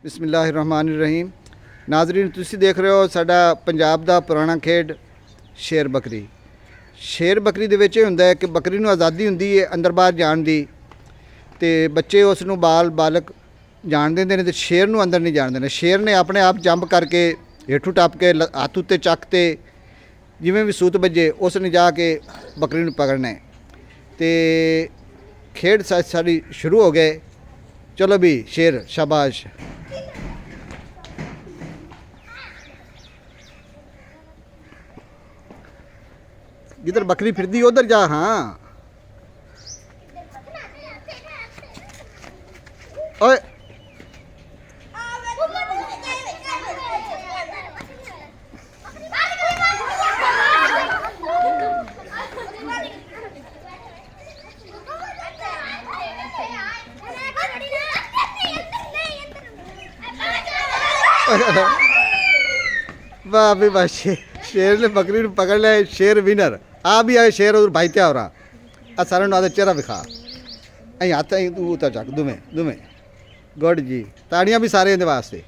बिस्मिल्लाहिर्रहमानिर्रहीम। नाजरीन, तुसी देख रहे हो साडा पंजाब दा पुराना खेड शेर बकरी। शेर बकरी दे विच हुंदा है कि बकरी नूं आज़ादी हुंदी है अंदर बाहर जाण दी, ते बच्चे उस नूं बालक जाण देंदे ने, ते शेर नूं अंदर नहीं जाण देना। शेर ने अपने आप जंप करके हेठू टप के हत्थ उत्ते चक ते जिवें भी सूत बजे उसने जाके बकरी नूं पकड़ना है। ते खेड साडी शुरू हो गए। चलो भी शेर शाबाश। जिधर बकरी फिरदी उधर जा। हाँ ओए वाह भी वाह, शेर ने बकरी पकड़ लिया। शेर विनर। आ भी आए शेर उधर भाई क्या हो रहा। आ सारे आदे चेहरा विखा अं हाथ तू उतर चक दुमे दुमे। गुड जी, ताड़ियां भी सारे इहदे वास्ते।